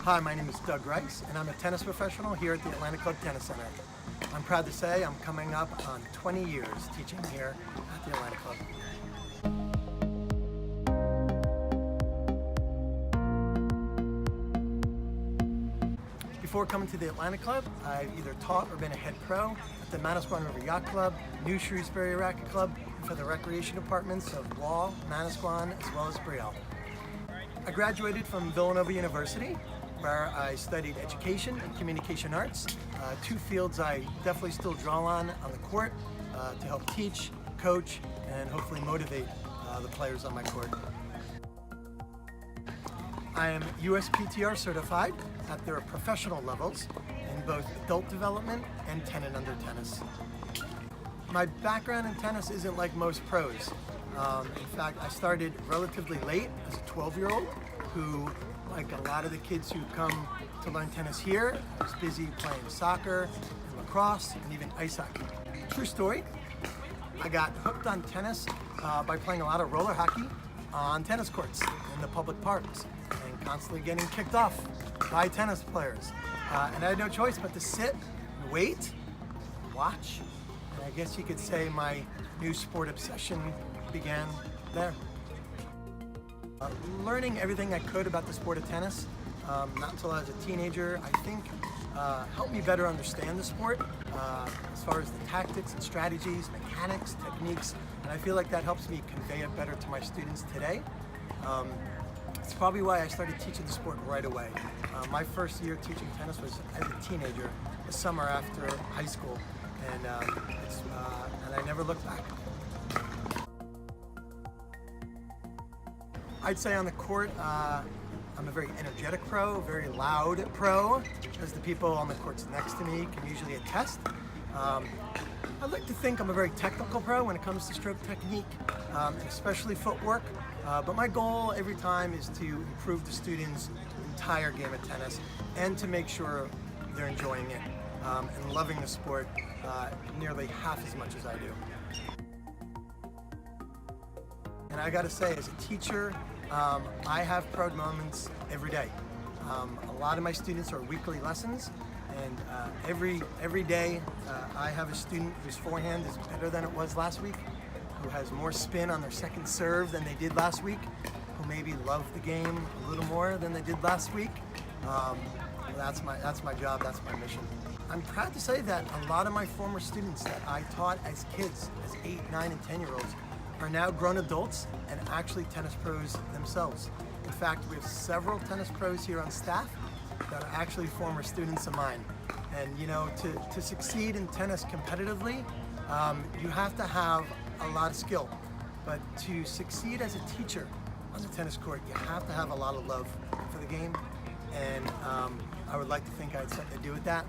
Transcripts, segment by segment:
Hi, my name is Doug Rice, and I'm a tennis professional here at the Atlanta Club Tennis Center. I'm proud to say I'm coming up on 20 years teaching here at the Atlanta Club. Before coming to the Atlanta Club, I've either taught or been a head pro at the Manasquan River Yacht Club, New Shrewsbury Racket Club, and for the recreation departments of Wall, Manasquan, as well as Brielle. I graduated from Villanova University, where I studied education and communication arts, two fields I definitely still draw on the court to help teach, coach, and hopefully motivate the players on my court. I am USPTR certified at their professional levels in both adult development and 10 and under tennis. My background in tennis isn't like most pros. In fact, I started relatively late as a 12-year-old who, like a lot of the kids who come to learn tennis here, I was busy playing soccer, and lacrosse, and even ice hockey. True story, I got hooked on tennis by playing a lot of roller hockey on tennis courts in the public parks and constantly getting kicked off by tennis players. And I had no choice but to sit and wait, and watch, and I guess you could say my new sport obsession began there. Learning everything I could about the sport of tennis, not until I was a teenager, I think helped me better understand the sport as far as the tactics and strategies, mechanics, techniques, and I feel like that helps me convey it better to my students today. It's probably why I started teaching the sport right away. My first year teaching tennis was as a teenager, the summer after high school, and I never looked back. I'd say on the court, I'm a very energetic pro, very loud pro, as the people on the courts next to me can usually attest. I'd like to think I'm a very technical pro when it comes to stroke technique, and especially footwork. But my goal every time is to improve the students' entire game of tennis and to make sure they're enjoying it and loving the sport nearly half as much as I do. And I gotta say, as a teacher, I have proud moments every day. A lot of my students are weekly lessons, and every day I have a student whose forehand is better than it was last week, who has more spin on their second serve than they did last week, who maybe love the game a little more than they did last week. That's my job, that's my mission. I'm proud to say that a lot of my former students that I taught as kids, as 8, 9, and 10-year-olds, are now grown adults and actually tennis pros themselves. In fact, we have several tennis pros here on staff that are actually former students of mine. And you know, to succeed in tennis competitively, you have to have a lot of skill. But to succeed as a teacher on the tennis court, you have to have a lot of love for the game. And I would like to think I had something to do with that.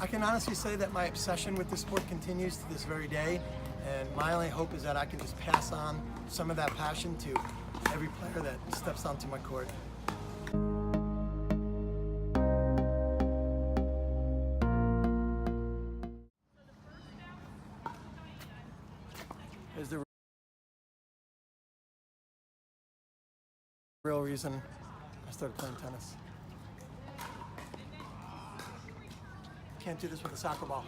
I can honestly say that my obsession with the sport continues to this very day. And my only hope is that I can just pass on some of that passion to every player that steps onto my court. Is the real reason I started playing tennis. Can't do this with a soccer ball.